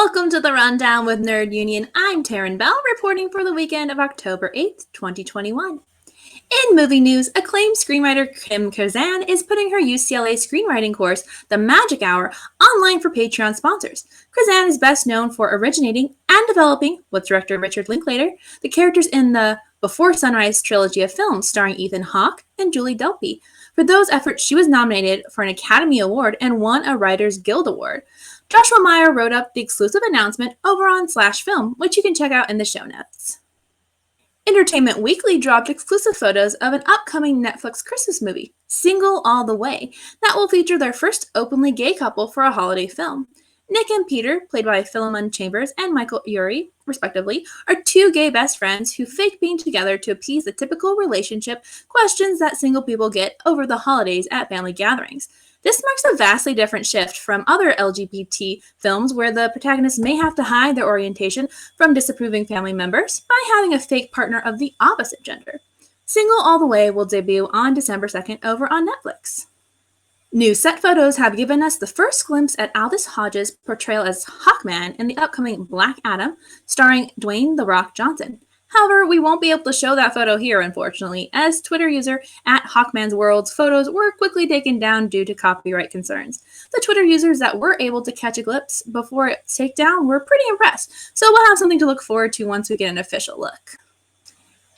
Welcome to the Rundown with Nerd Union. I'm Taryn Belle, reporting for the weekend of October 8th, 2021. In movie news, acclaimed screenwriter Kim Kazan is putting her UCLA screenwriting course, The Magic Hour, online for Patreon sponsors. Kazan is best known for originating and developing, with director Richard Linklater, the characters in the Before Sunrise trilogy of films starring Ethan Hawke and Julie Delpy. For those efforts, she was nominated for an Academy Award and won a Writers Guild Award. Joshua Meyer wrote up the exclusive announcement over on /film, which you can check out in the show notes. Entertainment Weekly dropped exclusive photos of an upcoming Netflix Christmas movie, Single All the Way, that will feature their first openly gay couple for a holiday film. Nick and Peter, played by Philemon Chambers and Michael Urie, respectively, are two gay best friends who fake being together to appease the typical relationship questions that single people get over the holidays at family gatherings. This marks a vastly different shift from other LGBT films where the protagonists may have to hide their orientation from disapproving family members by having a fake partner of the opposite gender. Single All the Way will debut on December 2nd over on Netflix. New set photos have given us the first glimpse at Aldous Hodge's portrayal as Hawkman in the upcoming Black Adam, starring Dwayne "The Rock" Johnson. However, we won't be able to show that photo here, unfortunately, as Twitter user @Hawkman'sWorld's photos were quickly taken down due to copyright concerns. The Twitter users that were able to catch a glimpse before its takedown were pretty impressed, so we'll have something to look forward to once we get an official look.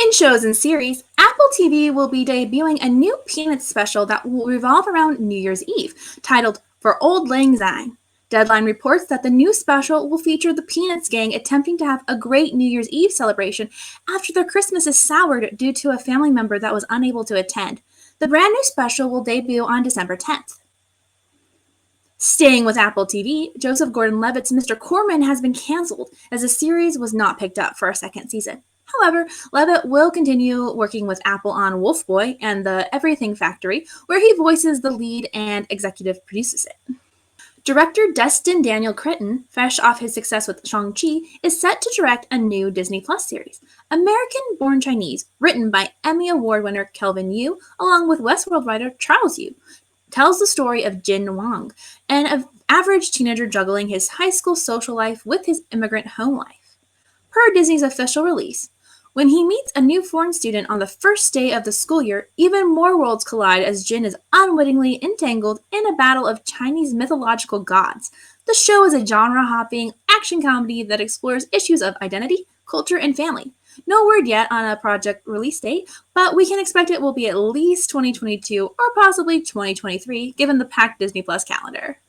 In shows and series, Apple TV will be debuting a new Peanuts special that will revolve around New Year's Eve, titled For Auld Lang Syne. Deadline reports that the new special will feature the Peanuts gang attempting to have a great New Year's Eve celebration after their Christmas is soured due to a family member that was unable to attend. The brand new special will debut on December 10th. Staying with Apple TV, Joseph Gordon-Levitt's Mr. Corman has been canceled as the series was not picked up for a second season. However, Levitt will continue working with Apple on Wolf Boy and the Everything Factory, where he voices the lead and executive produces it. Director Destin Daniel Cretton, fresh off his success with Shang-Chi, is set to direct a new Disney Plus series, American-Born Chinese, written by Emmy Award winner Kelvin Yu, along with Westworld writer Charles Yu. Tells the story of Jin Wang, an average teenager juggling his high school social life with his immigrant home life. Per Disney's official release, when he meets a new foreign student on the first day of the school year, even more worlds collide as Jin is unwittingly entangled in a battle of Chinese mythological gods. The show is a genre-hopping action comedy that explores issues of identity, culture, and family. No word yet on a project release date, but we can expect it will be at least 2022 or possibly 2023, given the packed Disney Plus calendar.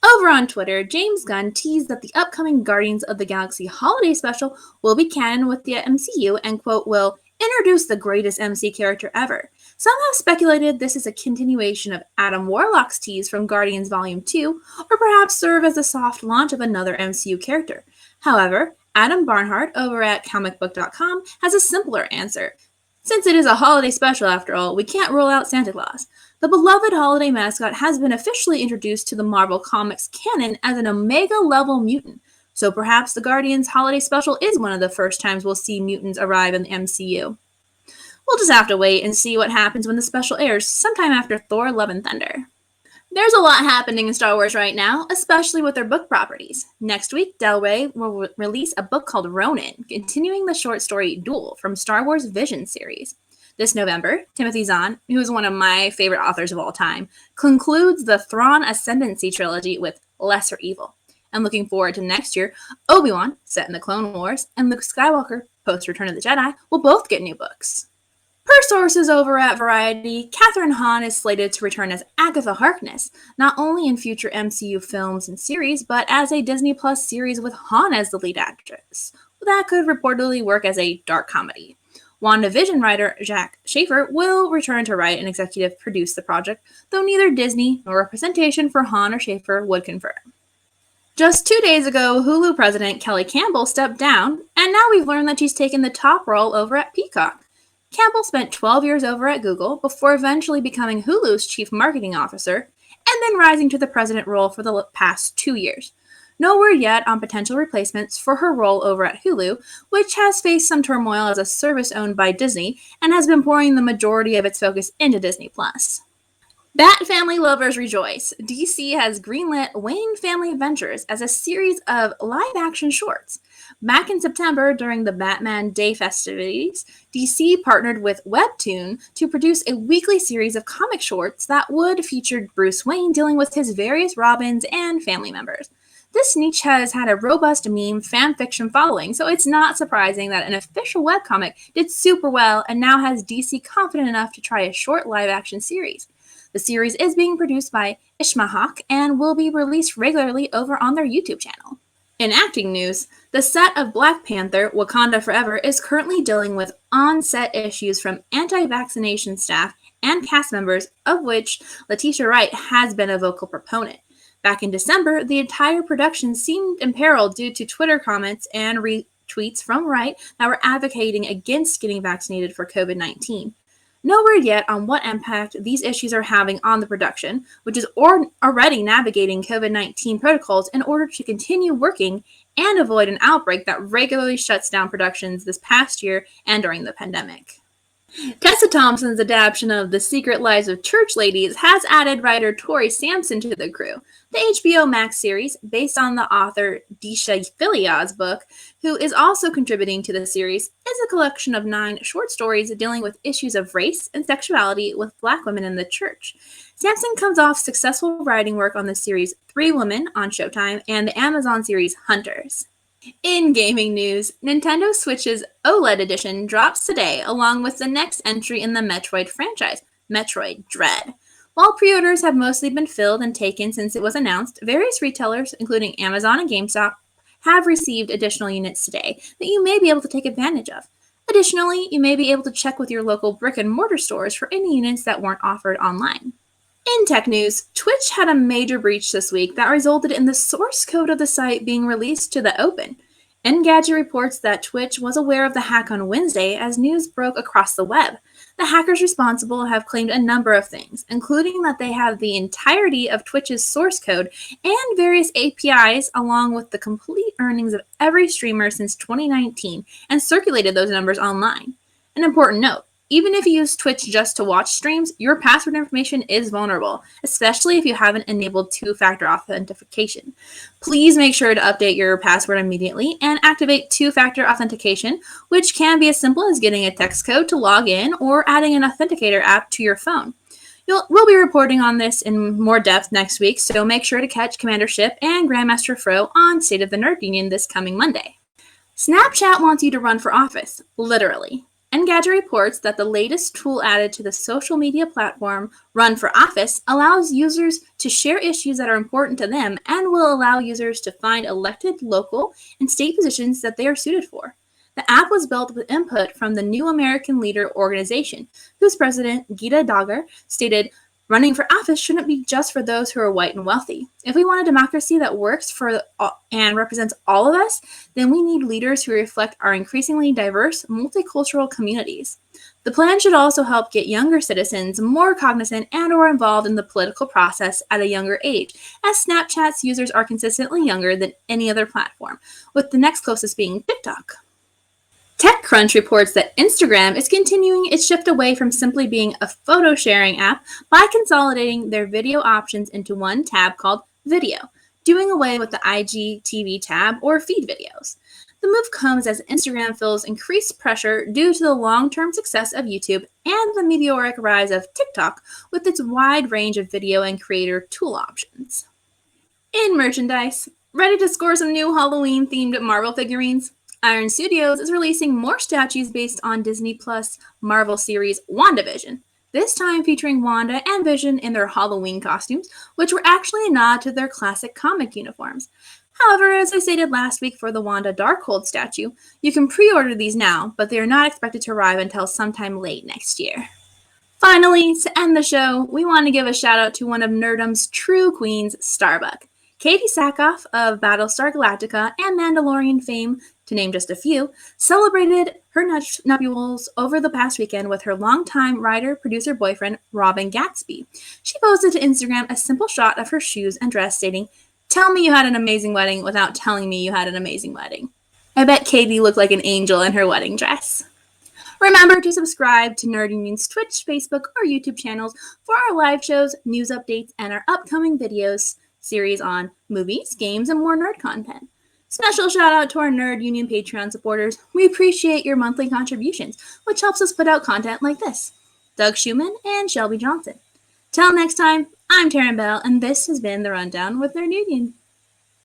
Over on Twitter, James Gunn teased that the upcoming Guardians of the Galaxy holiday special will be canon with the MCU and, quote, will introduce the greatest MC character ever. Some have speculated this is a continuation of Adam Warlock's tease from Guardians Volume 2, or perhaps serve as a soft launch of another MCU character. However, Adam Barnhart over at comicbook.com has a simpler answer. Since it is a holiday special after all, we can't rule out Santa Claus. The beloved holiday mascot has been officially introduced to the Marvel Comics canon as an Omega-level mutant, so perhaps the Guardians holiday special is one of the first times we'll see mutants arrive in the MCU. We'll just have to wait and see what happens when the special airs sometime after Thor: Love and Thunder. There's a lot happening in Star Wars right now, especially with their book properties. Next week, Del Rey will release a book called Ronin, continuing the short story Duel from Star Wars Vision series. This November, Timothy Zahn, who is one of my favorite authors of all time, concludes the Thrawn Ascendancy trilogy with Lesser Evil. And looking forward to next year, Obi-Wan, set in the Clone Wars, and Luke Skywalker, post-Return of the Jedi, will both get new books. Per sources over at Variety, Kathryn Hahn is slated to return as Agatha Harkness, not only in future MCU films and series, but as a Disney Plus series with Hahn as the lead actress. That could reportedly work as a dark comedy. WandaVision writer Jack Schaefer will return to write and executive produce the project, though neither Disney nor representation for Hahn or Schaefer would confirm. Just 2 days ago, Hulu president Kelly Campbell stepped down, and now we've learned that she's taken the top role over at Peacock. Campbell spent 12 years over at Google before eventually becoming Hulu's chief marketing officer, and then rising to the president role for the past 2 years. No word yet on potential replacements for her role over at Hulu, which has faced some turmoil as a service owned by Disney and has been pouring the majority of its focus into Disney+. Bat family lovers rejoice. DC has greenlit Wayne Family Adventures as a series of live-action shorts. Back in September, during the Batman Day festivities, DC partnered with Webtoon to produce a weekly series of comic shorts that would feature Bruce Wayne dealing with his various Robins and family members. This niche has had a robust meme fanfiction following, so it's not surprising that an official webcomic did super well and now has DC confident enough to try a short live-action series. The series is being produced by Ishmahawk and will be released regularly over on their YouTube channel. In acting news, the set of Black Panther, Wakanda Forever is currently dealing with on-set issues from anti-vaccination staff and cast members, of which Letitia Wright has been a vocal proponent. Back in December, the entire production seemed imperiled due to Twitter comments and retweets from Wright that were advocating against getting vaccinated for COVID-19. No word yet on what impact these issues are having on the production, which is already navigating COVID-19 protocols in order to continue working and avoid an outbreak that regularly shuts down productions this past year and during the pandemic. Tessa Thompson's adaptation of The Secret Lives of Church Ladies has added writer Tori Sampson to the crew. The HBO Max series, based on the author Disha Philia's book, who is also contributing to the series, is a collection of 9 short stories dealing with issues of race and sexuality with Black women in the church. Sampson comes off successful writing work on the series 3 Women on Showtime and the Amazon series Hunters. In gaming news, Nintendo Switch's OLED edition drops today along with the next entry in the Metroid franchise, Metroid Dread. While pre-orders have mostly been filled and taken since it was announced, various retailers, including Amazon and GameStop, have received additional units today that you may be able to take advantage of. Additionally, you may be able to check with your local brick-and-mortar stores for any units that weren't offered online. In tech news, Twitch had a major breach this week that resulted in the source code of the site being released to the open. Engadget reports that Twitch was aware of the hack on Wednesday as news broke across the web. The hackers responsible have claimed a number of things, including that they have the entirety of Twitch's source code and various APIs along with the complete earnings of every streamer since 2019 and circulated those numbers online. An important note. Even if you use Twitch just to watch streams, your password information is vulnerable, especially if you haven't enabled two-factor authentication. Please make sure to update your password immediately and activate two-factor authentication, which can be as simple as getting a text code to log in or adding an authenticator app to your phone. We'll be reporting on this in more depth next week, so make sure to catch Commander Ship and Grandmaster Fro on State of the Nerd Union this coming Monday. Snapchat wants you to run for office, literally. Engadget reports that the latest tool added to the social media platform, Run for Office, allows users to share issues that are important to them and will allow users to find elected local and state positions that they are suited for. The app was built with input from the New American Leader organization, whose president, Geeta Daggar, stated, "Running for office shouldn't be just for those who are white and wealthy. If we want a democracy that works for and represents all of us, then we need leaders who reflect our increasingly diverse, multicultural communities." The plan should also help get younger citizens more cognizant and/or involved in the political process at a younger age, as Snapchat's users are consistently younger than any other platform, with the next closest being TikTok. TechCrunch reports that Instagram is continuing its shift away from simply being a photo sharing app by consolidating their video options into one tab called Video, doing away with the IGTV tab or feed videos. The move comes as Instagram feels increased pressure due to the long-term success of YouTube and the meteoric rise of TikTok with its wide range of video and creator tool options. In merchandise, ready to score some new Halloween-themed Marvel figurines? Iron Studios is releasing more statues based on Disney Plus Marvel series WandaVision, this time featuring Wanda and Vision in their Halloween costumes, which were actually a nod to their classic comic uniforms. However, as I stated last week for the Wanda Darkhold statue, you can pre-order these now, but they are not expected to arrive until sometime late next year. Finally, to end the show, we want to give a shout out to one of Nerdum's true queens, Starbuck. Katie Sackhoff of Battlestar Galactica and Mandalorian fame, to name just a few, celebrated her nuptials over the past weekend with her longtime writer-producer boyfriend, Robin Gatsby. She posted to Instagram a simple shot of her shoes and dress stating, "Tell me you had an amazing wedding without telling me you had an amazing wedding." I bet Katie looked like an angel in her wedding dress. Remember to subscribe to Nerd Union's Twitch, Facebook, or YouTube channels for our live shows, news updates, and our upcoming videos series on movies, games, and more nerd content. Special shout out to our Nerd Union Patreon supporters. We appreciate your monthly contributions, which helps us put out content like this. Doug Schumann and Shelby Johnson. Till next time, I'm Taryn Belle, and this has been The Rundown with Nerd Union.